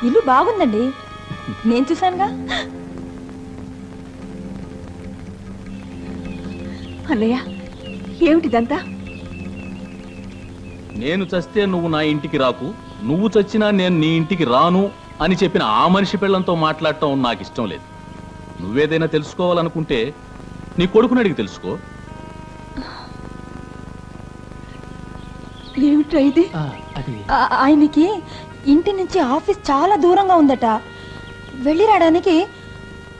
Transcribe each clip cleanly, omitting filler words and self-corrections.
ఇల్లు బాగుందండి, నేను చూశానుగా. అన్నయ్య, ఏమిటిదంతా? నేను చస్తే నువ్వు నా ఇంటికి రాకు, నువ్వు చచ్చినా నేను నీ ఇంటికి రాను అని చెప్పిన ఆ మనిషి పిల్లంతో మాట్లాడటం నాకు ఇష్టం లేదు. నువ్వేదైనా తెలుసుకోవాలనుకుంటే నీ కొడుకుని అడిగి తెలుసుకో. ఏమిట్రా ఇది? ఆయనకి ఇంటి నుంచి ఆఫీస్ చాలా దూరంగా ఉందట, వెళ్ళి రావడానికి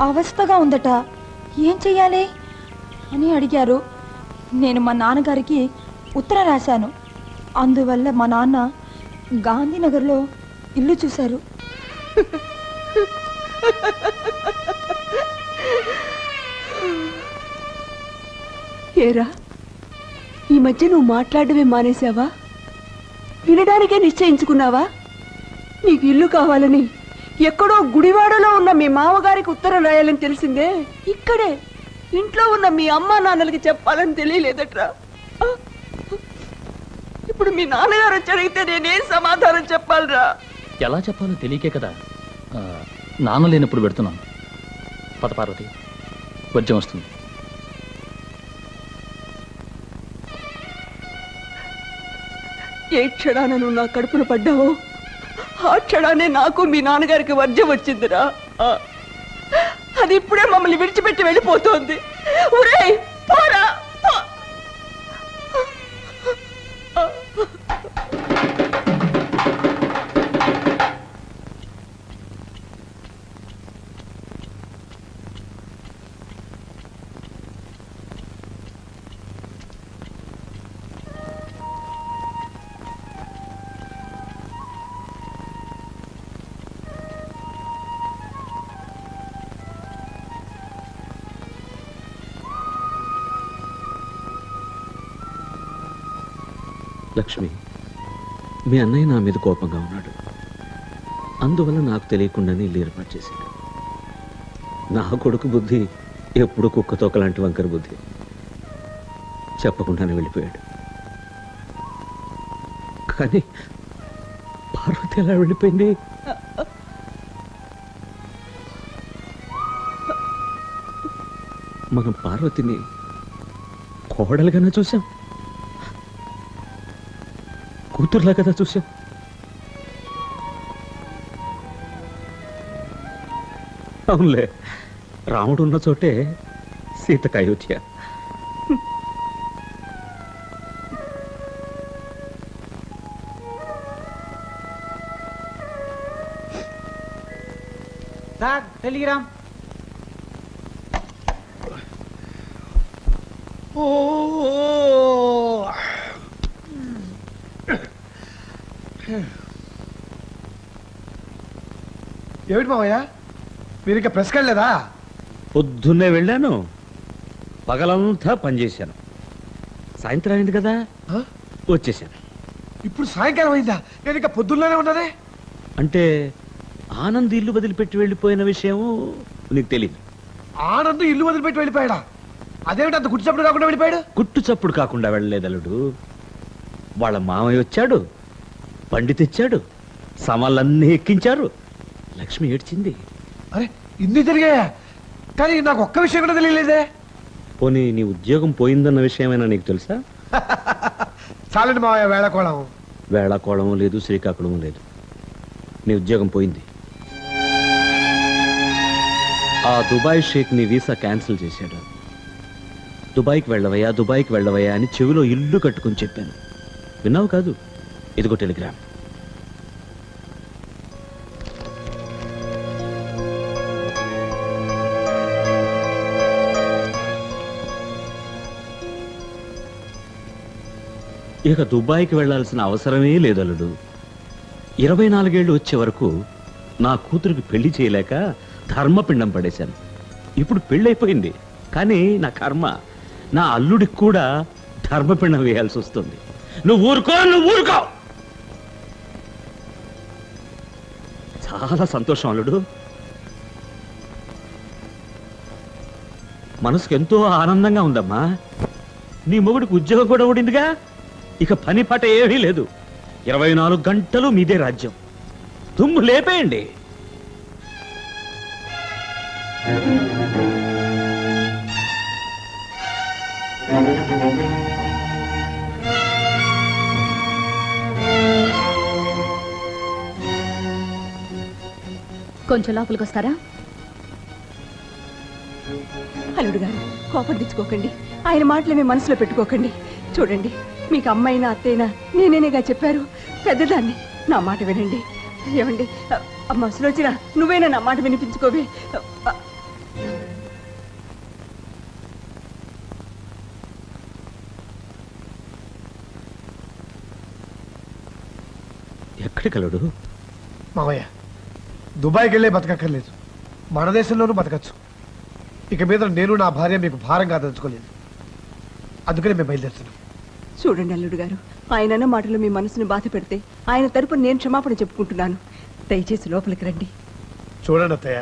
అవస్థగా ఉందట, ఏం చెయ్యాలి అని అడిగారు. నేను మా నాన్నగారికి ఉత్తరం రాశాను. అందువల్ల మా నాన్న గాంధీనగర్లో ఇల్లు చూశారు. ఏరా, ఈ మధ్య నువ్వు మాట్లాడమే మానేశావా? వినడానికే నిశ్చయించుకున్నావా? నీకు ఇల్లు కావాలని ఎక్కడో గుడివాడలో ఉన్న మీ మామగారికి ఉత్తరం రాయాలని తెలిసిందే, ఇక్కడే ఇంట్లో ఉన్న మీ అమ్మా నాన్నలకి చెప్పాలని తెలియలేదట్రా. ఇప్పుడు మీ నాన్నగారు వచ్చి అడిగితే నేనేం సమాధానం చెప్పాలరా? ఎలా చెప్పాలో తెలియకే కదా నాన్న లేనప్పుడు పెడుతున్నాను. పద పార్వతి, వర్జం వస్తుంది. ఏ క్షణాన నువ్వు నా కడుపున పడ్డావో ఆ క్షణానే నాకు మీ నాన్నగారికి వర్జం వచ్చిందిరా. అది ఇప్పుడే మమ్మల్ని విడిచిపెట్టి వెళ్ళిపోతోంది. ఒరేయ్, పోరా, పో. లక్ష్మి, మీ అన్నయ్య నా మీద కోపంగా ఉన్నాడు. అందువల్ల నాకు తెలియకుండానే ఇల్లు ఏర్పాటు చేశాడు. నా కొడుకు బుద్ధి ఎప్పుడు కుక్కతోక లాంటి వంకర బుద్ధి. చెప్పకుండానే వెళ్ళిపోయాడు. కానీ పార్వతి ఎలా వెళ్ళిపోయింది? మనం పార్వతిని కోడలుగానే చూసాం, కూతుర్లా కదా చూసాం. అవునులే, రాముడు ఉన్న చోటే సీతకు అయోధ్య. Sir, Telegram. ఏమిటి మావయ్య, మీరు ఇంకా ప్రెస్కి వెళ్ళలేదా? పొద్దున్నే వెళ్ళాను, పగలంతా పనిచేశాను. సాయంత్రం అయింది కదా వచ్చేసాను. ఇప్పుడు సాయంకాలం అయిందా? నేను ఇంకా పొద్దున్నే ఉన్నదే. అంటే ఆనంద్ ఇల్లు వదిలిపెట్టి వెళ్ళిపోయిన విషయం నీకు తెలియదు. ఆనంద్ ఇల్లు వదిలిపెట్టి వెళ్ళిపోయాడా? అదేమిటి అంత గుట్టు చప్పుడు కాకుండా వెళ్ళిపోయాడు? గుట్టు చప్పుడు కాకుండా వెళ్ళలేదు అల్లుడు. వాళ్ళ మామయ్య వచ్చాడు, బండి తెచ్చాడు, సామాన్లన్నీ ఎక్కించారు. లక్ష్మి ఏడ్చింది. అరే, ఇన్ని జరిగాయా? కానీ నాకు ఒక్క విషయం కూడా తెలియలేదే. పోనీ నీ ఉద్యోగం పోయిందన్న విషయమైనా నీకు తెలుసా? చాలండి మావయ్య వేళకోళం. వేళాకోళము లేదు, శ్రీకాకుళము లేదు. నీ ఉద్యోగం పోయింది. ఆ దుబాయ్ షేక్ నీ వీసా క్యాన్సిల్ చేశాడు. దుబాయ్కి వెళ్ళవయ్యా, దుబాయ్కి వెళ్ళవయ్యా అని చెవిలో ఇల్లు కట్టుకుని చెప్పాను. విన్నావు కాదు? ఇదిగో టెలిగ్రామ్. ఇక దుబాయ్కి వెళ్లాల్సిన అవసరమే లేదలుడు. 24 ఏళ్ళు వచ్చే వరకు నా కూతురికి పెళ్లి చేయలేక ధర్మపిండం పడేశాను. ఇప్పుడు పెళ్ళైపోయింది, కానీ నా కర్మ, నా అల్లుడికి కూడా ధర్మపిండం వేయాల్సి వస్తుంది. నువ్వు ఊరుకో, నువ్వు ఊరుకో. చాలా సంతోషం అల్లుడు. మనసుకు ఎంతో ఆనందంగా ఉందమ్మా. నీ మొగుడికి ఉద్యోగం కూడా ఊడిందిగా. ఇక పని పాట ఏమీ లేదు. 24 గంటలు మీదే రాజ్యం. దుమ్ము లేపేయండి. కొంచెం లోపలికి వస్తారా? అల్లుడు గారు కోపం తెచ్చుకోకండి. ఆయన మాటలు మీ మనసులో పెట్టుకోకండి. చూడండి, మీకు అమ్మైనా అత్తైనా నేనేనేగా చెప్పారు. పెద్దదాన్ని, నా మాట వినండి. ఏమండి, అమ్మ సులోచన, నువ్వైనా నా మాట వినిపించుకోవే. ఎక్కడికి అల్లుడు? మావయ్య, దుబాయ్కి వెళ్ళే బతకక్కర్లేదు, మన దేశంలోనూ బతకచ్చు. ఇక మీద నేను నా భార్య మీకు భారంగా తలుచుకోలేదు. అందుకనే మేము బయలుదేరుతున్నాం. చూడండి అల్లుడు గారు, ఆయనన్న మాటలు మీ మనసును బాధ పెడితే ఆయన తరపున నేను క్షమాపణ చెప్పుకుంటున్నాను. దయచేసి లోపలికి రండి. చూడండి అత్తయ్య,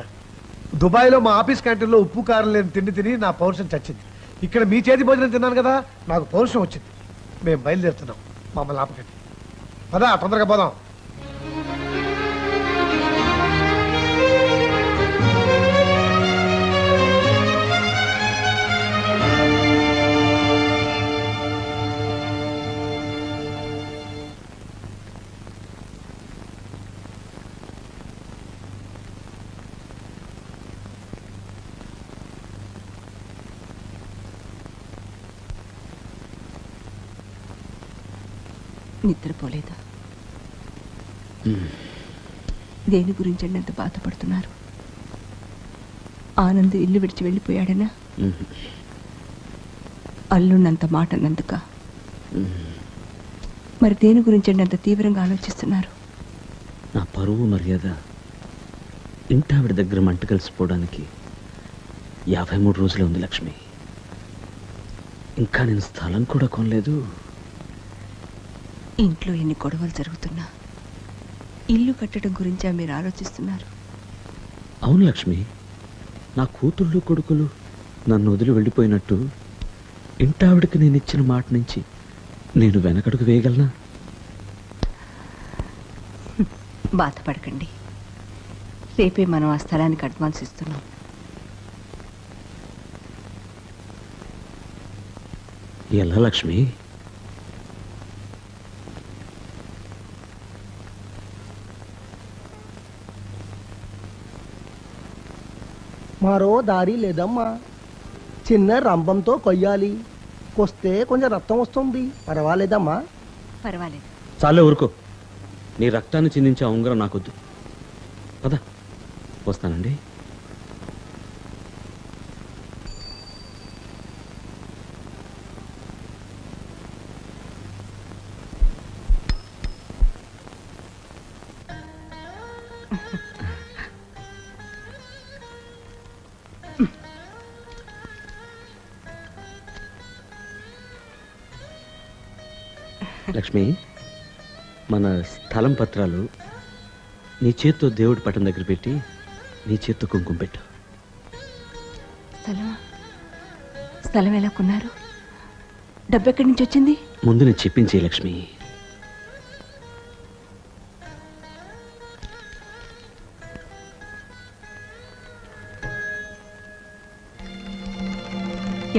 దుబాయ్లో మా ఆఫీస్ క్యాంటీన్లో ఉప్పు కారం లేని తిండి తిని నా పౌరుషం చచ్చింది. ఇక్కడ మీ చేతి భోజనం తిన్నాను కదా, నాకు పౌరుషం వచ్చింది. మేము బయలుదేరుతున్నాం, మమ్మల్ని ఆపకండి. పదా, తొందరగా పోదాం. నిద్రపోలేదా? దేని గురించి అంత బాధపడుతున్నారు? ఆనంద్ ఇల్లు విడిచి వెళ్ళిపోయాడనా? అల్లున్నంత మాట అన్నందుక? మరి దేని గురించి అంత తీవ్రంగా ఆలోచిస్తున్నారు? నా పరువు మర్యాద ఇంటావిడ దగ్గర మంట కలిసిపోవడానికి 53 రోజులే ఉంది లక్ష్మి. ఇంకా నేను స్థలం కూడా కొనలేదు. ఇంట్లో ఎన్ని గొడవలు జరుగుతున్నా ఇల్లు కట్టడం గురించా మీరు ఆలోచిస్తున్నారు? అవును లక్ష్మి, నా కూతుళ్ళు కొడుకులు నన్ను వదిలి వెళ్ళిపోయినట్టు ఇంటావిడికి నేను ఇచ్చిన మాట నుంచి నేను వెనకడుగు వేయగలనా? బాధపడకండి, రేపే మనం ఆ స్థలానికి అడ్వాన్స్ ఇస్తున్నాం. ఎలా లక్ష్మి? మరో దారి లేదమ్మా. చిన్న రంభంతో కొయ్యాలి, కొస్తే కొంచెం రక్తం వస్తుంది. పర్వాలేదమ్మా. పర్వాలేదు. చాలే ఊరుకో, నీ రక్తాన్ని చిందించే ఉంగరం నాకొద్దు. పద, వస్తానండి. లక్ష్మి, మన స్థలం పత్రాలు నీ చేత్తో దేవుడి పటం దగ్గర పెట్టి నీ చేత్తో కుంకుమ పెట్టు. స్థలం ఎలా కొన్నారు? డబ్బు ఎక్కడి నుంచి వచ్చింది? ముందు నేను చెప్పించే లక్ష్మి.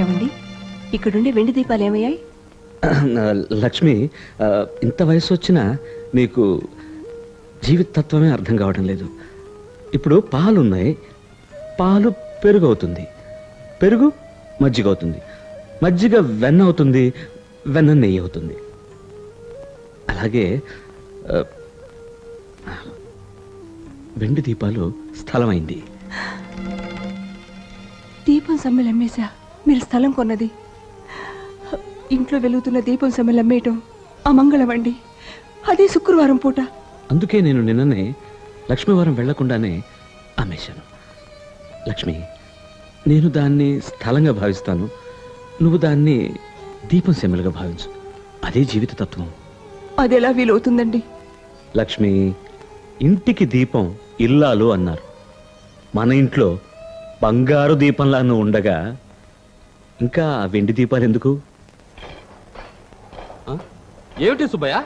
ఏమండి, ఇక్కడుండే వెండి దీపాలు ఏమయ్యాయి? లక్ష్మి, ఇంత వయసు వచ్చినా మీకు జీవిత తత్వమే అర్థం కావడం లేదు. ఇప్పుడు పాలు ఉన్నాయి, పాలు పెరుగు అవుతుంది, పెరుగు మజ్జిగ అవుతుంది, మజ్జిగ వెన్న అవుతుంది, వెన్న నెయ్యి అవుతుంది. అలాగే వెండి దీపాలు స్థలమైంది. దీపం సమ్మెలు అమ్మేశా మీరు స్థలం కొన్నది? ఇంట్లో వెలుగుతున్న దీపం సమ్మెలు అమ్మేయటం అమంగళమండి, అదే శుక్రవారం పూట. అందుకే నేను నిన్ననే లక్ష్మీవారం వెళ్లకుండానే అమ్మేశాను. లక్ష్మి, నేను దాన్ని స్థలంగా భావిస్తాను, నువ్వు దాన్ని దీపం సెమ్మలుగా భావించు. అదే జీవిత తత్వం. అదెలా వీలవుతుందండి? లక్ష్మి, ఇంటికి దీపం ఇల్లాలు అన్నారు. మన ఇంట్లో బంగారు దీపంలా నువ్వు ఉండగా ఇంకా వెండి దీపాలు ఎందుకు? ఏమిటి సుబ్బయ్య?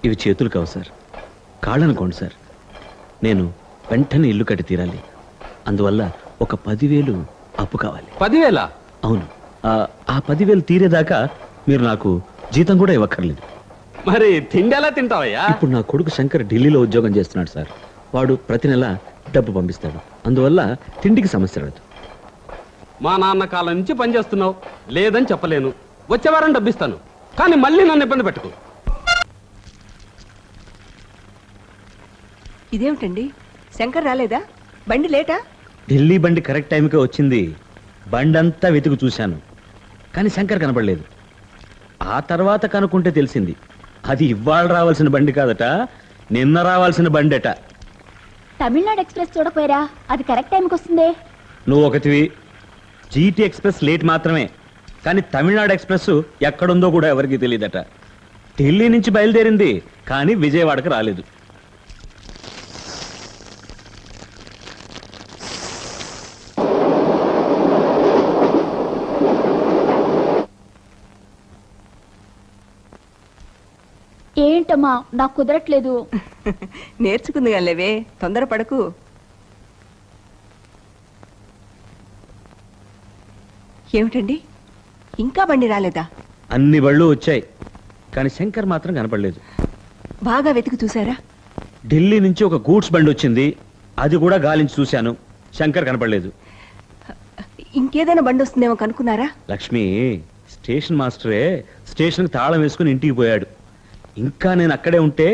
ఇవి చేతులు కావు సార్, కాళ్ళనుకోండి సార్. నేను వెంటనే ఇల్లు కట్టి తీరాలి. అందువల్ల ఒక 10,000 అప్పు కావాలి. 10,000? అవును. ఆ 10,000 తీరేదాకా మీరు నాకు జీతం కూడా ఇవ్వక్కర్లేదు. మరి తిండి ఎలా తింటావయ్యా? ఇప్పుడు నా కొడుకు శంకర్ ఢిల్లీలో ఉద్యోగం చేస్తున్నాడు సార్. వాడు ప్రతి నెల డబ్బు పంపిస్తాడు. అందువల్ల తిండికి సమస్య రాదు. మా నాన్న కాలం నుంచి పనిచేస్తున్నావు, లేదని చెప్పలేను. వచ్చే వారం డబ్బిస్తాను, కానీ మళ్ళీ నన్ను ఇబ్బంది పెట్టుకో. ఇదేమిటండి, శంకర్ రాలేదా? బండి లేటా? ఢిల్లీ బండి కరెక్ట్ టైంకే వచ్చింది. బండంతా వెతుకు చూశాను, కానీ శంకర్ కనపడలేదు. ఆ తర్వాత కనుక్కుంటే తెలిసింది అది ఇవాళ రావాల్సిన బండి కాదట, నిన్న రావాల్సిన బండి అట. తమిళనాడు ఎక్స్ప్రెస్ చూడపోయారా? అది కరెక్ట్ టైంకి వస్తుంది. నువ్వు ఒకటివి. జీటీ ఎక్స్ప్రెస్ లేట్ మాత్రమే, కానీ తమిళనాడు ఎక్స్ప్రెస్ ఎక్కడుందో కూడా ఎవరికి తెలియదట. ఢిల్లీ నుంచి బయలుదేరింది, కానీ విజయవాడకు రాలేదు. ఏంటమ్మా, నాకు కుదరట్లేదు. నేర్చుకుంది లేవే, తొందరపడకు. ఏమిటండి, ఇంకా బండి రాలేదా? అన్ని బళ్ళు వచ్చాయి, కానీ శంకర్ మాత్రం కనపడలేదు. బాగా వెతికి చూసారా? ఢిల్లీ నుంచి ఒక గూడ్స్ బండి వచ్చింది, అది కూడా గాలించి చూశాను. శంకర్ కనపడలేదు. ఇంకేదైనా బండి వస్తుందేమో కనుక్కున్నారా? లక్ష్మి, స్టేషన్ మాస్టరే స్టేషన్కి తాళం వేసుకుని ఇంటికి పోయాడు. ఇంకా నేను అక్కడే ఉంటే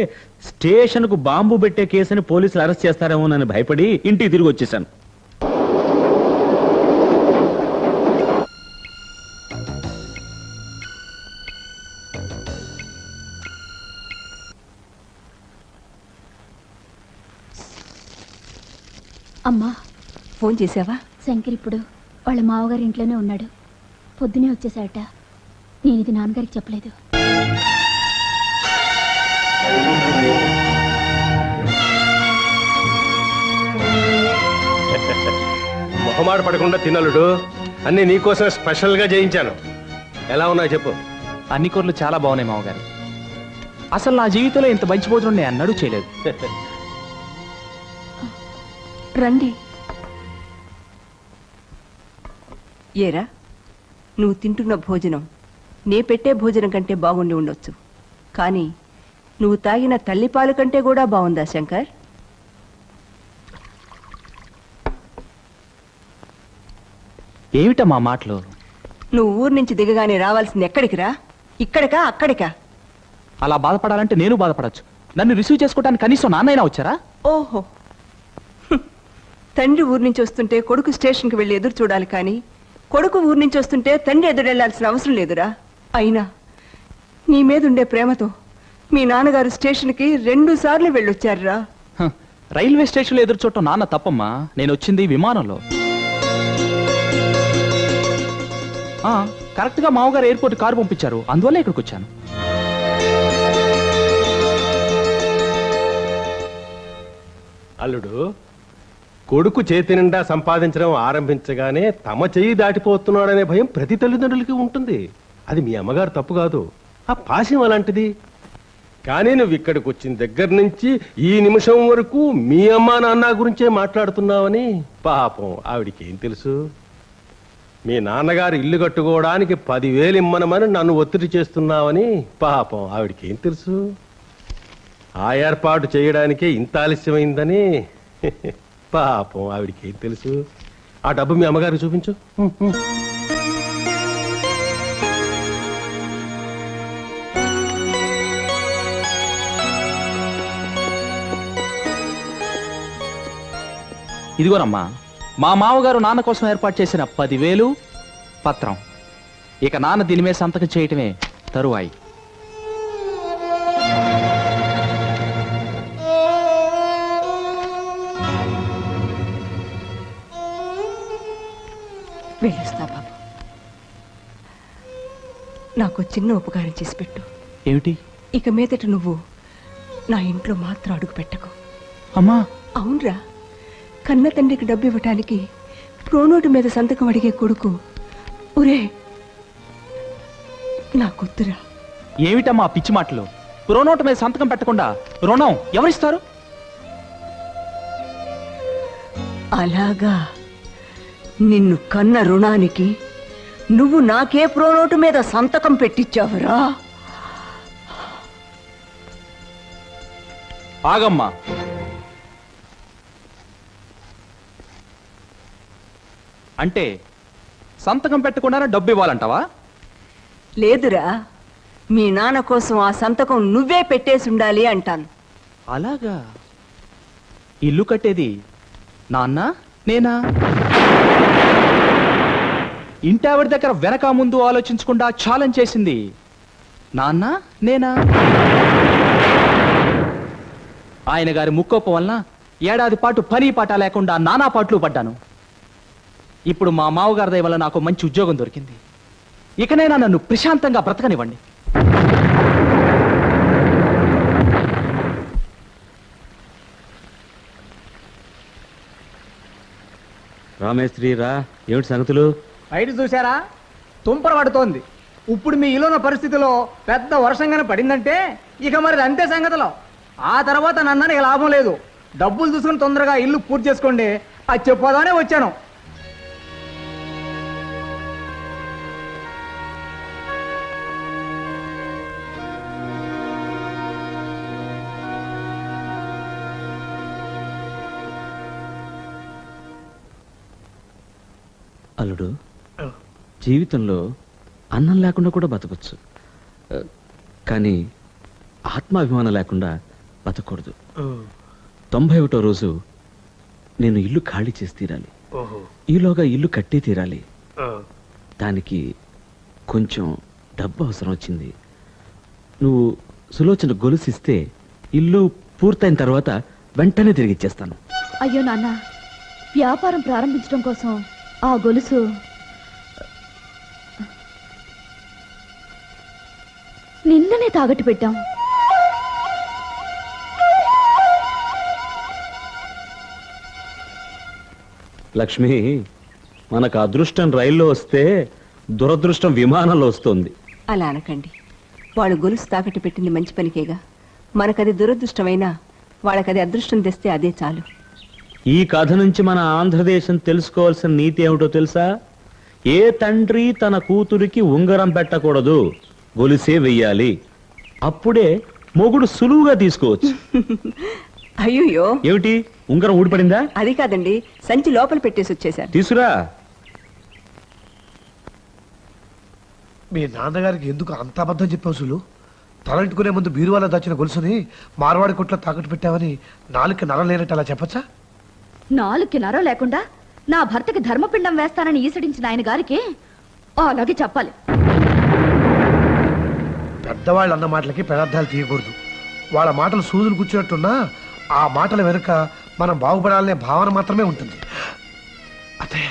స్టేషన్కు బాంబు పెట్టే కేసుని పోలీసులు అరెస్ట్ చేస్తారేమో నన్ను భయపడి ఇంటికి తిరిగి వచ్చేసాను. అమ్మా, ఫోన్ చేసావా? శంకర్ ఇప్పుడు వాళ్ళ మావగారి ఇంట్లోనే ఉన్నాడు. పొద్దునే వచ్చేసాడట. నేను ఇది నాన్నగారికి చెప్పలేదు. మొహమాట పడకుండా తినలుడు, అన్ని నీకోసం స్పెషల్ గా చేయించాను. ఎలా ఉన్నాయో చెప్పు. అన్ని కూరలు చాలా బాగున్నాయి మామగారు. అసలు నా జీవితంలో ఇంత మంచి భోజనం నేను అన్నడూ చేయలేదు. రండి. ఏరా, నువ్వు తింటున్న భోజనం నే పెట్టే భోజనం కంటే బాగుండి ఉండొచ్చు, కానీ నువ్వు తాగిన తల్లిపాలు కంటే కూడా బాగుందా శంకర్? ఏమిటమ్మా మాటలు? నువ్వు ఊరు నుంచి దిగగానే రావాల్సింది ఎక్కడికి రా? ఇక్కడికా అక్కడికా? అలా బాధపడాలంటే నేను బాధపడచ్చు. నన్ను రిసీవ్ చేసుకోవడానికి కనీసం నాన్నైనా వచ్చారా? ఓహో, తండ్రి ఊరు నుంచి వస్తుంటే కొడుకు స్టేషన్కి వెళ్ళి ఎదురు చూడాలి, కానీ కొడుకు ఊరు నుంచి వస్తుంటే తండ్రి ఎదురెళ్లాల్సిన అవసరం లేదురా. అయినా నీ మీదుండే ప్రేమతో మీ నాన్నగారు స్టేషన్కి 2 సార్లు వెళ్ళొచ్చారురా. రైల్వే స్టేషన్లో ఎదురు చూడటం నాన్న తప్పమ్మా. నేను వచ్చింది విమానంలో. కరెక్ట్ గా మామగారు ఎయిర్పోర్ట్ కారు పంపించారు, అందువల్ల ఇక్కడికి వచ్చాను. అల్లుడు, కొడుకు చేతి నిండా సంపాదించడం ఆరంభించగానే తమ చెయ్యి దాటిపోతున్నాడనే భయం ప్రతి తల్లిదండ్రులకి ఉంటుంది. అది మీ అమ్మగారు తప్పు కాదు, ఆ పాశం అలాంటిది. కానీ నువ్వు ఇక్కడికి వచ్చిన దగ్గర నుంచి ఈ నిమిషం వరకు మీ అమ్మా నాన్న గురించే మాట్లాడుతున్నావని పాపం ఆవిడికి ఏం తెలుసు? మీ నాన్నగారు ఇల్లు కట్టుకోవడానికి 10,000 ఇమ్మనమని నన్ను ఒత్తిడి చేస్తున్నావని పాపం ఆవిడికి ఏం తెలుసు? ఆ ఏర్పాటు చేయడానికే ఇంత ఆలస్యమైందని పాపం ఆవిడికి ఏం తెలుసు? ఆ డబ్బు మీ అమ్మగారికి చూపించు. ఇదిగోనమ్మా, మా మామగారు నాన్న కోసం ఏర్పాటు చేసిన 10,000 పత్రం. ఇక నాన్న దీని మీద సంతకం చేయటమే తరువాయి. వెళ్ళొస్తా బాబు. నాకు చిన్న ఉపకారం చేసి పెట్టు. ఏమిటి? ఇక మీదట నువ్వు నా ఇంట్లో మాత్రం అడుగు పెట్టకు. అమ్మా. అవునరా, కన్న తండ్రికి డబ్బు ఇవ్వటానికి ప్రోనోటు మీద సంతకం అడిగే కొడుకు ఒరే నా కూతురా. ఏమిటమ్మా పిచ్చి మాటలు? ప్రోనోటు మీద సంతకం పెట్టకుండా రుణం ఎవరిస్తారు? అలాగా, నిన్ను కన్న రుణానికి నువ్వు నాకే ప్రోనోటు మీద సంతకం పెట్టించావురా? ఆగమ్మా. అంటే సంతకం పెట్టకుండానే డబ్బు ఇవ్వాలంటావా? లేదురా, మీ నాన్న కోసం ఆ సంతకం నువ్వే పెట్టేసి ఉండాలి అంటాను. అలాగా. ఇల్లు కట్టేది నాన్న నేనా? ఇంటి ఆవిడ దగ్గర వెనక ముందు ఆలోచించకుండా ఛాలెంజ్ చేసింది నాన్న నేనా? ఆయన గారి ముక్కోపం వలన ఏడాది పాటు పని పాట లేకుండా నానా పాటలు పడ్డాను. ఇప్పుడు మా మావగారి దయ వల్ల నాకు మంచి ఉద్యోగం దొరికింది. ఇకనైనా నన్ను ప్రశాంతంగా బ్రతకనివ్వండి. రామేశ్వరి రా, ఏమిటి సంగతులు? బయట చూసారా, తుంపర పడుతోంది. ఇప్పుడు మీ ఇల్లున్న పరిస్థితిలో పెద్ద వర్షంగానే పడిందంటే ఇక మరి అంతే సంగతిలో. ఆ తర్వాత నన్నని లాభం లేదు. డబ్బులు చూసుకుని తొందరగా ఇల్లు పూర్తి చేసుకోండి. అది చెప్పదానే వచ్చాను. అల్లుడు, జీవితంలో అన్నం లేకుండా కూడా బతకొచ్చు, కానీ ఆత్మాభిమానం లేకుండా బతకూడదు. 91వ రోజు నేను ఇల్లు ఖాళీ చేసి తీరాలి. ఈలోగా ఇల్లు కట్టే తీరాలి. దానికి కొంచెం డబ్బు అవసరం వచ్చింది. నువ్వు సులోచన గొలుసిస్తే ఇల్లు పూర్తయిన తర్వాత వెంటనే తిరిగి ఇచ్చేస్తాను. అయ్యో నాన్న, వ్యాపారం ప్రారంభించడం కోసం ఆ గొలుసు నిన్ననే తాగట్టు పెట్టాం. లక్ష్మి, మనకు అదృష్టం రైల్లో వస్తే దురదృష్టం విమానంలో వస్తుంది. అలా అనకండి. వాళ్ళు గొలుసు తాకట్టు పెట్టింది మంచి పనికేగా. మనకది దురదృష్టమైనా వాళ్ళకది అదృష్టం తెస్తే అదే చాలు. ఈ కథ నుంచి మన ఆంధ్రదేశం తెలుసుకోవాల్సిన నీతి ఏమిటో తెలుసా? ఏ తండ్రి తన కూతురికి ఉంగరం పెట్టకూడదు, గొలుసే వెయ్యాలి. అప్పుడే మొగుడు సులువుగా తీసుకోవచ్చు. అయ్యో, ఏమిటి, ఉంగరం ఊడిపడిందా? అది కాదండి, సంచి లోపల పెట్టేసి వచ్చేసారు. తీసురా. మీ నాన్నగారికి ఎందుకు అంత అబద్ధం చెప్పావు సులు? తలంటుకునే ముందు బీరువాలో దాచిన గొలుసుని మార్వాడి కొట్లో తాకట్టు పెట్టావని నాలుగు నరం లేనట్టు అలా చెప్పచ్చా? నాలుగుకి నరం లేకుండా నా భర్తకి ధర్మపిండం వేస్తానని ఈసడించిన ఆయన గారికి అలాగే చెప్పాలి. పెద్దవాళ్ళు అన్న మాటలకి పెడార్థాలు తీయకూడదు. వాళ్ళ మాటలు సూదులు కూర్చున్నట్టున్నా ఆ మాటల వెనుక మనం బాగుపడాలనే భావన మాత్రమే ఉంటుంది. అత్తయ్య,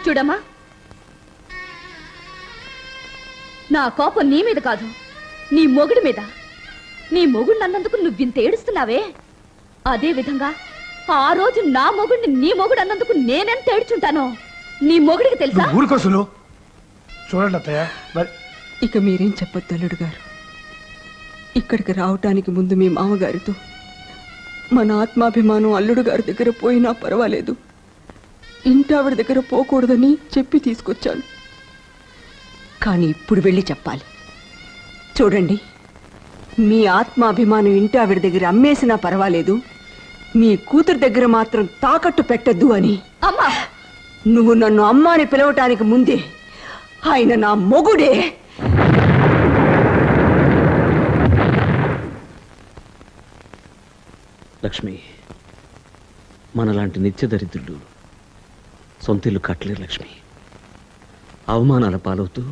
చూడమ్మా, నా కోపం నీ మీద కాదు, నీ మొగుడి మీద. నీ మొగుడు అన్నందుకు నువ్వింత ఏడుస్తున్నావే, అదే విధంగా ఆ రోజు నా మొగుడిని నీ మొగుడు అన్నందుకు నేనెంత ఏడ్చుంటానో నీ మొగుడికి తెలుసా? నువ్వు ఊరుకో సులు. చూడండి అత్తయ్య, మరి ఇక మీరేం చెప్పొద్దు అల్లుడు గారు. ఇక్కడికి రావటానికి ముందు మీ మామగారితో మన ఆత్మాభిమానం అల్లుడు గారి దగ్గర పోయినా పర్వాలేదు, ఇంటావిడ దగ్గర పోకూడదని చెప్పి తీసుకొచ్చాను. కానీ ఇప్పుడు వెళ్ళి చెప్పాలి. చూడండి, మీ ఆత్మాభిమానం ఇంటావిడ దగ్గర అమ్మేసినా పర్వాలేదు, మీ కూతురు దగ్గర మాత్రం తాకట్టు పెట్టద్దు అని. అమ్మా, నువ్వు నన్ను అమ్మ అని పిలవటానికి ముందే ఆయన నా మొగుడే. లక్ష్మి, మనలాంటి నిత్య దరిద్రులు సొంతిల్లు కట్టలేరు లక్ష్మి. అవమానాల పాలవుతూ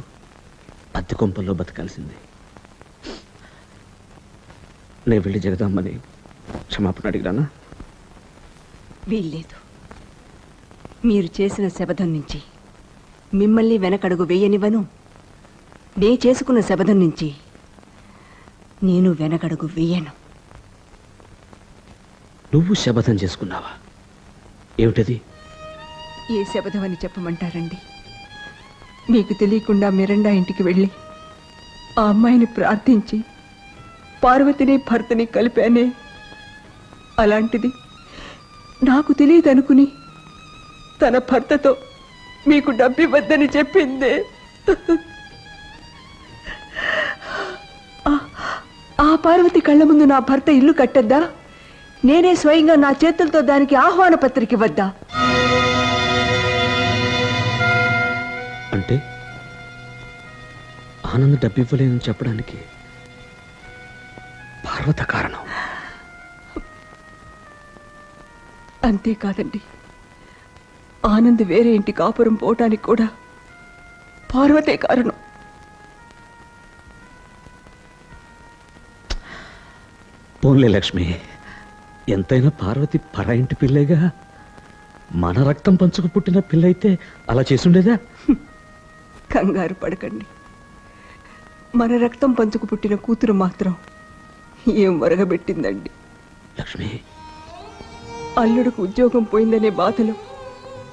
అద్దె కొంపల్లో బతకాల్సిందే. నేను వెళ్ళి జగదామ్మని క్షమాపణ అడిగిరానా? వీల్లేదు. మీరు చేసిన శబదం నుంచి మిమ్మల్ని వెనకడుగు వేయనివ్వను. నే చేసుకున్న శబదం నుంచి నేను వెనకడుగు వేయను. నువ్వు శపథం చేసుకున్నావా? ఏమిటది? ఏ శబదం అని చెప్పమంటారండి? మీకు తెలియకుండా మిరండా ఇంటికి వెళ్ళి ఆ అమ్మాయిని ప్రార్థించి పార్వతిని భర్తని కలిపానే. అలాంటిది నాకు తెలియదనుకుని తన భర్తతో మీకు డబ్బివ్వద్దని చెప్పిందే. ఆ పార్వతి కళ్ళ ముందు నా భర్త ఇల్లు కట్టద్దా? నేనే స్వయంగా నా చేతులతో దానికి ఆహ్వాన పత్రిక ఇవ్వద్దా? అంటే ఆనంద్ డబ్బివ్వలేదని చెప్పడానికి పార్వత కారణం? అంతేకాదండి, ఆనంద్ వేరే ఇంటి కాపురం పోవటానికి కూడా పార్వతే కారణం. పోన్లే లక్ష్మి, ఎంతైనా పార్వతి పర ఇంటి పిల్లేగా. మన రక్తం పంచుకు పుట్టిన పిల్లయితే అలా చేసుండేదా? కంగారు పడకండి, మన రక్తం పంచుకు పుట్టిన కూతురు మాత్రం ఏం వరగబెట్టిందండి. లక్ష్మి, అల్లుడికి ఉద్యోగం పోయిందనే బాధలో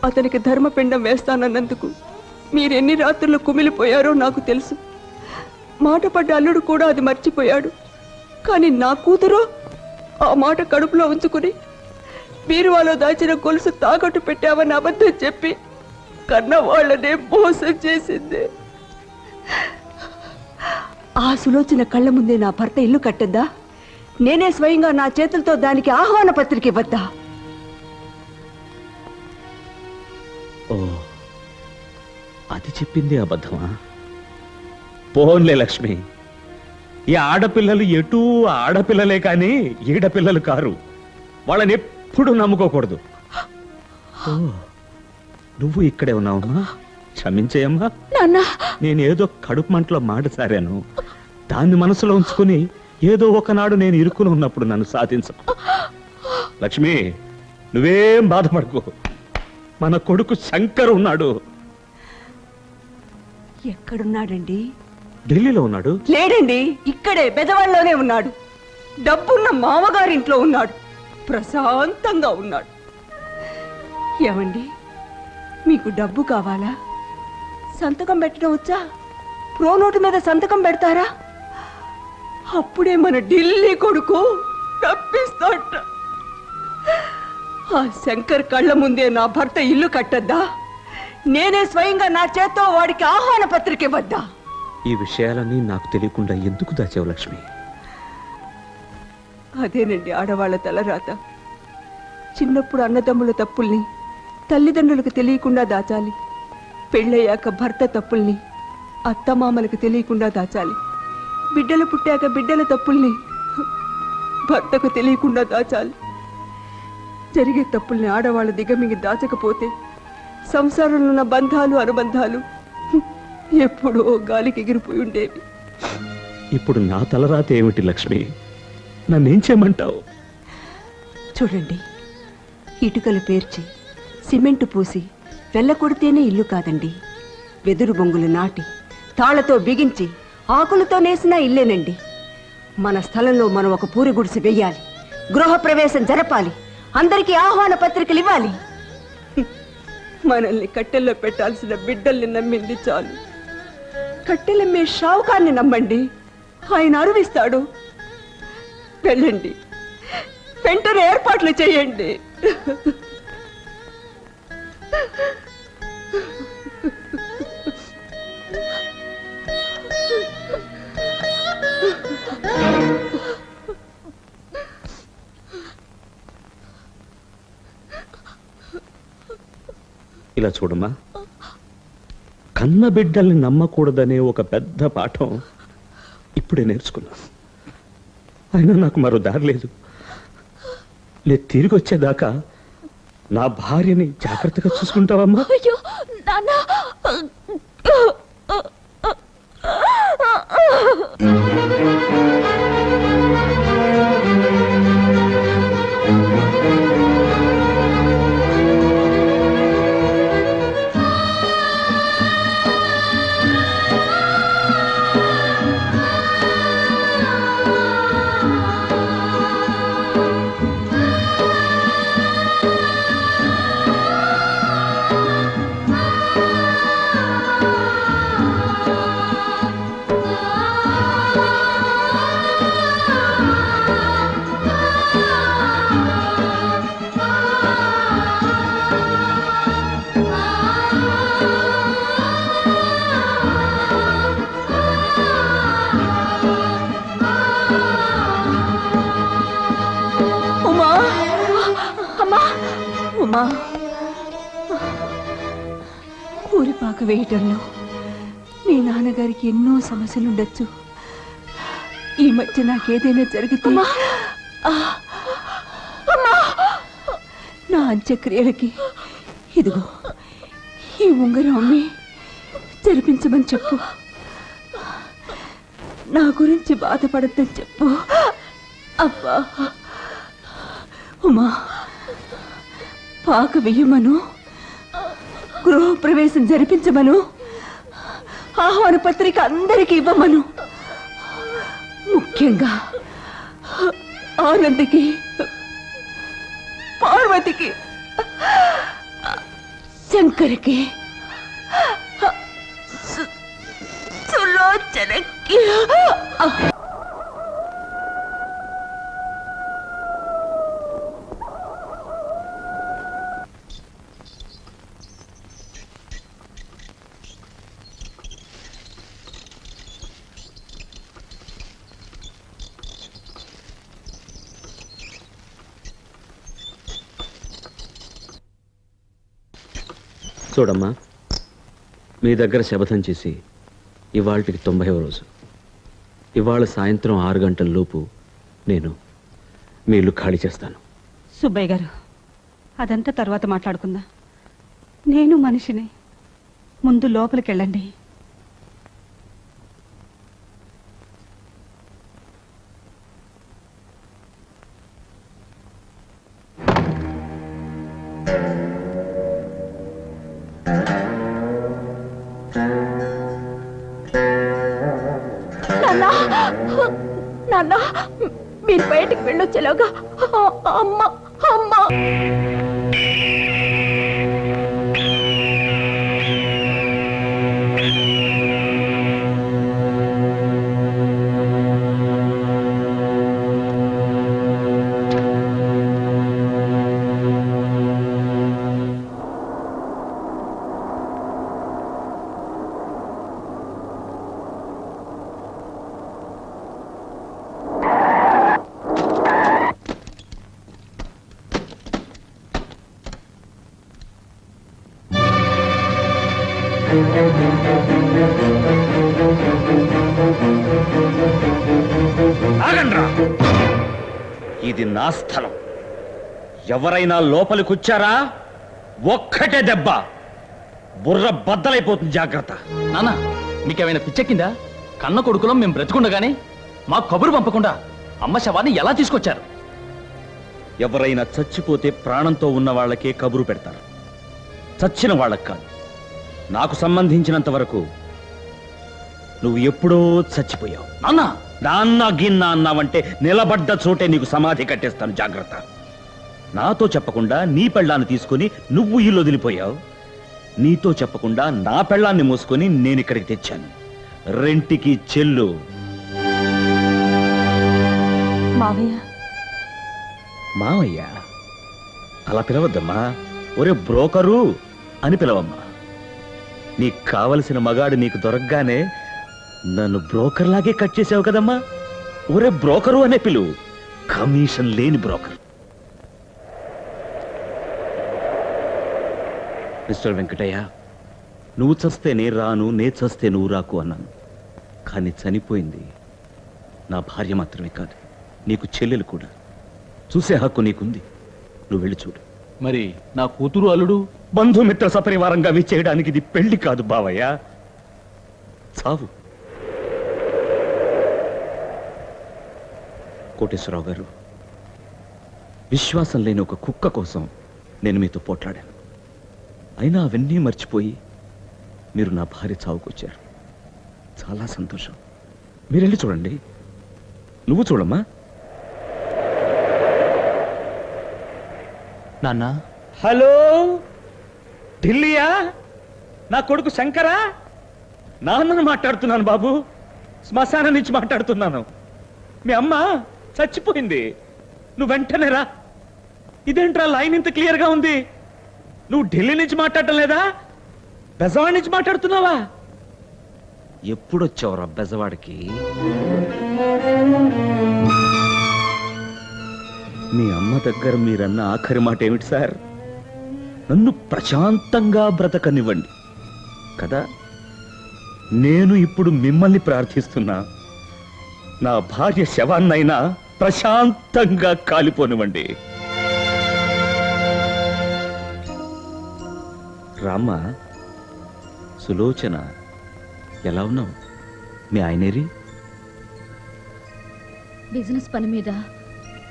అతనికి ధర్మపిండం వేస్తానన్నందుకు మీరెన్ని రాత్రులు కుమిలిపోయారో నాకు తెలుసు. మాట పడ్డ అల్లుడు కూడా అది మర్చిపోయాడు. కానీ నా కూతురు ఆ మాట కడుపులో ఉంచుకుని బీరువాలో దాచిన గొలుసు తాకట్టు పెట్టావని అబద్ధం చెప్పి కన్న వాళ్ళనే మోసం చేసింది. ఆ సులోచన కళ్ళ ముందే నా భర్త ఇల్లు కట్టద్దా? నేనే స్వయంగా నా చేతులతో దానికి ఆహ్వాన పత్రిక ఇవ్వద్దా? ఓ, అది చెప్పింది అబద్ధమా? పోన్లే లక్ష్మి, ఈ ఆడపిల్లలు ఎటూ ఆడపిల్లలే కానీ ఈడపిల్లలు కారు. వాళ్ళని ఎప్పుడు నమ్ముకోకూడదు. ఓ, నువ్వు ఇక్కడే ఉన్నావమ్మా? క్షమించేయమ్మా. నేనేదో కడుపు మంటలో మాట సారాను. దాన్ని మనసులో ఉంచుకుని ఏదో ఒకనాడు నేను ఇరుక్కుని ఉన్నప్పుడు నన్ను సాధించు. లక్ష్మి, నువ్వేం బాధపడకు. మన కొడుకు శంకర్ ఉన్నాడు. ఎక్కడున్నాడండి? ఢిల్లీలో ఉన్నాడు. లేడండి, ఇక్కడే బెదవాళ్ళలోనే ఉన్నాడు. డబ్బున్న మామగారింట్లో ఉన్నాడు. ప్రశాంతంగా ఉన్నాడు. ఏమండి, మీకు డబ్బు కావాలా? సంతకం పెట్టడం వచ్చా? ప్రోనోటు మీద సంతకం పెడతారా? అప్పుడే మన ఢిల్లీ కొడుకు తప్పిస్తాట. ఆ శంకర్ కళ్ళ ముందే నా భర్త ఇల్లు కట్టద్దా? నేనే స్వయంగా నా చేత్తో వాడికి ఆహ్వాన పత్రిక ఇవ్వద్దా? ఈ విషయాలన్నీ నాకు తెలియకుండా ఎందుకు దాచావు లక్ష్మి? అదేనండి ఆడవాళ్ల తలరాత. చిన్నప్పుడు అన్నదమ్ముల తప్పుల్ని తల్లిదండ్రులకు తెలియకుండా దాచాలి. పెళ్ళయ్యాక భర్త తప్పుల్ని అత్తమామలకు తెలియకుండా దాచాలి. బిడ్డలు పుట్టాక బిడ్డల తప్పుల్ని భర్తకు తెలియకుండా దాచాలి. జరిగే తప్పుల్ని ఆడవాళ్ళ దిగమింగి దాచకపోతే సంసారంలో ఉన్న బంధాలు అనుబంధాలు ఎప్పుడో గాలికి ఎగిరిపోయి ఉండేవి. ఇప్పుడు నా తలరాత ఏమిటి లక్ష్మి? నన్నేం చేయమంటావు? చూడండి, ఇటుకలు పేర్చి సిమెంటు పూసి వెళ్ళకొడితేనే ఇల్లు కాదండి. వెదురు బొంగులు నాటి తాళ్లతో బిగించి ఆకులతో నేసిన ఇల్లేనండి. మన స్థలంలో మనం ఒక పూరి గుడిసె వెయ్యాలి. గృహప్రవేశం జరపాలి. అందరికీ ఆహ్వాన పత్రికలు ఇవ్వాలి. మనల్ని కట్టెల్లో పెట్టాల్సిన బిడ్డల్ని నమ్మింది చాలు. కట్టెలమ్మే షావుకాన్ని నమ్మండి, ఆయన అరువిస్తాడు. వెళ్ళండి, వెంటనే ఏర్పాట్లు చేయండి. ఇలా చూడమ్మా, కన్న బిడ్డల్ని నమ్మకూడదనే ఒక పెద్ద పాఠం ఇప్పుడే నేర్చుకున్నా. అయినా నాకు మరో దారి లేదు. నేను తిరిగి వచ్చేదాకా నా భార్యని జాగ్రత్తగా చూసుకుంటావమ్మా? అయ్యో నాన్న, అమ్మా, ఊరిపాక వేయటంలో మీ నాన్నగారికి ఎన్నో సమస్యలుండొచ్చు. ఈ మధ్య నాకేదైనా జరిగితే నా అంత్యక్రియలకి ఇదిగో ఈ ఉంగరం అమ్మి జరిపించమని చెప్పు. నా గురించి బాధపడద్దని చెప్పు. అబ్బా ఉమా, పాక వెయ్యమను, గృహప్రవేశం జరిపించమను, ఆహ్వాన పత్రిక అందరికి ఇవ్వమను. ముఖ్యంగా ఆనందికి, పార్వతికి, శంకర్కి, సులోచనకి. చూడమ్మా, మీ దగ్గర శపథం చేసి ఇవాళకి 90వ రోజు. ఇవాళ సాయంత్రం 6 గంటల లోపు నేను మీ ఇల్లు ఖాళీ చేస్తాను. సుబ్బయ్య గారు, అదంతా తర్వాత మాట్లాడుకుందా. నేను మనిషిని, ముందు లోపలికి వెళ్ళండి. నాన్న, మీరు బయటికి వెళ్ళొచ్చేలాగా అమ్మ అమ్మ. ఇది నా స్థలం. ఎవరైనా లోపలికొచ్చారా ఒక్కటే దెబ్బ, బుర్ర బద్దలైపోతుంది. జాగ్రత్త. నాన్న, మీకేమైనా పిచ్చెక్కిందా? కన్న కొడుకులం మేము బ్రతుకుండగానే మాకు కబురు పంపకుండా అమ్మ శవాన్ని ఎలా తీసుకొచ్చారు? ఎవరైనా చచ్చిపోతే ప్రాణంతో ఉన్న వాళ్ళకే కబురు పెడతారు, చచ్చిన వాళ్ళకి కాదు. నాకు సంబంధించినంత వరకు నువ్వు ఎప్పుడో చచ్చిపోయావు. నాన్న, నాన్న గిన్న అన్నావంటే నిలబడ్డ చోటే నీకు సమాధి కట్టేస్తాను. జాగ్రత్త. నాతో చెప్పకుండా నీ పెళ్ళాన్ని తీసుకుని నువ్వు ఇల్లు వదిలిపోయావు. నీతో చెప్పకుండా నా పెళ్ళాన్ని మోసుకొని నేను ఇక్కడికి తెచ్చాను. రెంటికి చెల్లు. మావయ్య. మావయ్య అలా పిలవద్దమ్మా. ఒరే బ్రోకరు అని పిలవమ్మా. నీకు కావలసిన మగాడు నీకు దొరకగానే నన్ను బ్రోకర్ లాగే కట్ చేసావు కదమ్మా. ఒరే బ్రోకరు అనే పిలువు, కమిషన్ లేని బ్రోకర్. మిస్టర్ వెంకటయ్య, నువ్వు చస్తే నే రాను, నే చస్తే నువ్వు రాకు అన్నాను. కానీ చనిపోయింది నా భార్య మాత్రమే కాదు, నీకు చెల్లెలు కూడా. చూసే హక్కు నీకుంది. నువ్వు వెళ్ళి చూడు. మరి నా కూతురు అల్లుడు? బంధుమిత్ర సపరివారంగా విచ్చేయడానికి ఇది పెళ్లి కాదు బావయ్య, చావు. కోటేశ్వరరావు గారు, విశ్వాసం లేని ఒక కుక్క కోసం నేను మీతో పోట్లాడాను. అయినా అవన్నీ మర్చిపోయి మీరు నా భార్య చావుకొచ్చారు. చాలా సంతోషం. మీరు వెళ్ళి చూడండి. నువ్వు చూడమ్మా. నాన్న. హలో, ఢిల్లీయా? నా కొడుకు శంకరా? నాన్నను మాట్లాడుతున్నాను బాబు. శ్మశానం నుంచి మాట్లాడుతున్నాను. మీ అమ్మ చచ్చిపోయింది. నువ్వు వెంటనే రా. ఇదేంట్రా లైన్ ఇంత క్లియర్గా ఉంది? నువ్వు ఢిల్లీ నుంచి మాట్లాడటం లేదా? బెజవాడి నుంచి మాట్లాడుతున్నావా? ఎప్పుడొచ్చావురా బెజవాడికి? మీ అమ్మ దగ్గర మీరన్న ఆఖరి మాట ఏమిటి సార్? నన్ను ప్రశాంతంగా బ్రతకనివ్వండి కదా. నేను ఇప్పుడు మిమ్మల్ని ప్రార్థిస్తున్నా, నా భార్య శవాన్నైనా ప్రశాంతంగా కాలిపోనివ్వండి. రామ్మ, సులోచన, ఎలా ఉన్నావు? మీ ఆయనేరి? బిజినెస్ పని మీద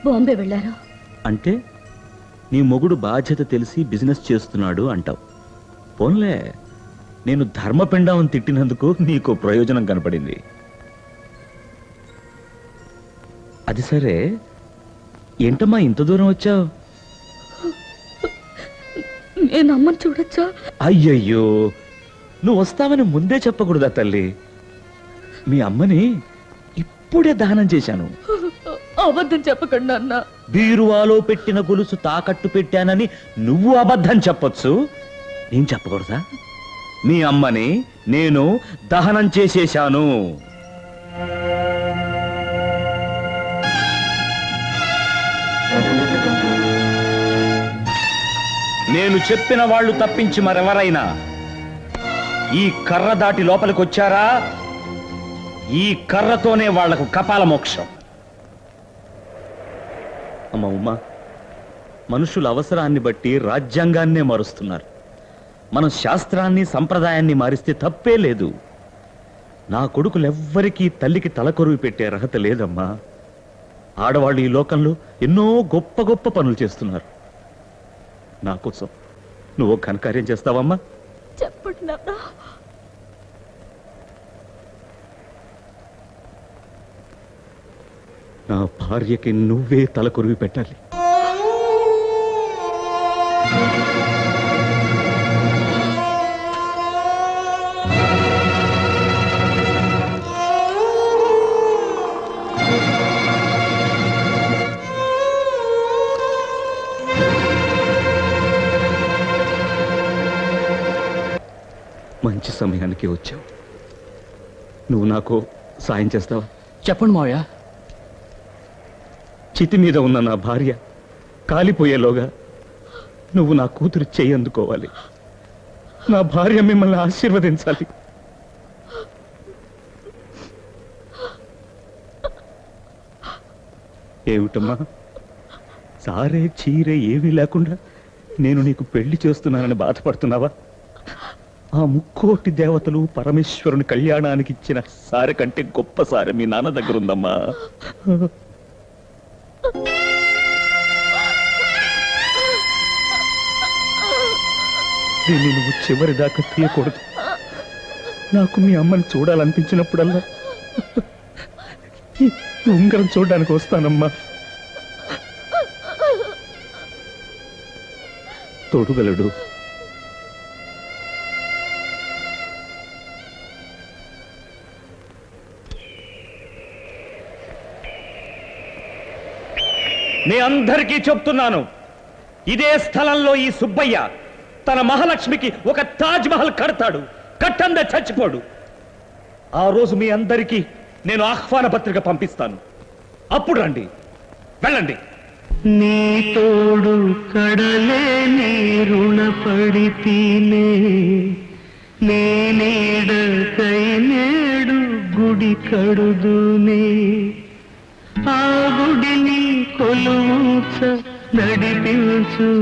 బాంబే వెళ్ళారు. అంటే నీ మొగుడు బాధ్యత తెలిసి బిజినెస్ చేస్తున్నాడు అంటావు. పోన్లే, నేను ధర్మపిండం తిట్టినందుకు నీకు ప్రయోజనం కనపడింది. అది సరే, ఏంటమ్మా ఇంత దూరం వచ్చావు? నేను అమ్మని చూడొచ్చా? అయ్యయ్యో, నువ్వు వస్తావని ముందే చెప్పకూడదా తల్లి? మీ అమ్మని ఇప్పుడే దహనం చేశాను. అబద్ధం చెప్పకండి అన్న. బీరువాలో పెట్టిన గొలుసు తాకట్టు పెట్టానని నువ్వు అబద్ధం చెప్పొచ్చు, నేను చెప్పకూడదా? మీ అమ్మని నేను దహనం చేసేశాను. నేను చెప్పిన వాళ్ళు తప్పించి మరెవరైనా ఈ కర్ర దాటి లోపలికి వచ్చారా, ఈ కర్రతోనే వాళ్లకు కపాల మోక్షం. అమ్మ ఉమ్మా, మనుషుల అవసరాన్ని బట్టి రాజ్యాంగాన్నే మారుస్తున్నారు. మనం శాస్త్రాన్ని సంప్రదాయాన్ని మారిస్తే తప్పే లేదు. నా కొడుకులెవ్వరికీ తల్లికి తలకొరువు పెట్టే అర్హత లేదమ్మా. ఆడవాళ్ళు ఈ లోకంలో ఎన్నో గొప్ప గొప్ప పనులు చేస్తున్నారు. నా కోసం నువ్వు ఘనకార్యం చేస్తావమ్మా? చెప్పండి నాన్న. నా భార్యకి నువ్వే తలకొరివి పెట్టాలి. మంచి సమయానికి వచ్చావు. నువ్వు నాకు సాయం చేస్తావా? చెప్పండి మావయ్య. చితి మీద ఉన్న నా భార్య కాలిపోయేలోగా నువ్వు నా కూతురు చెయ్యి అందుకోవాలి. నా భార్య మిమ్మల్ని ఆశీర్వదించాలి. ఏమిటమ్మా, సారే చీరే ఏమీ లేకుండా నేను నీకు పెళ్లి చేస్తున్నానని బాధపడుతున్నావా? ఆ ముక్కోటి దేవతలు పరమేశ్వరుని కళ్యాణానికి ఇచ్చిన సారె కంటే గొప్ప సారె మీ నాన్న దగ్గర ఉందమ్మా. దీన్ని నువ్వు చివరి దాకా తీయకూడదు. నాకు మీ అమ్మని చూడాలనిపించినప్పుడల్లా ఈ ఉంగరం చూడడానికి వస్తానమ్మా. తోడుగలడు. మీ అందరికీ చెప్తున్నాను, ఇదే స్థలంలో ఈ సుబ్బయ్య తన మహాలక్ష్మికి ఒక తాజ్ మహల్ కడతాడు. కట్టందే చచ్చిపోడు. ఆ రోజు మీ అందరికీ నేను ఆహ్వాన పత్రిక పంపిస్తాను. అప్పుడు రండి, వెళ్ళండి. నీ తోడు కడలే నీ రుణపడితేనే నేనేడకై నేడు గుడి కడుదునే ఆ గుడిని కొలువుచ నడిపించుతానే.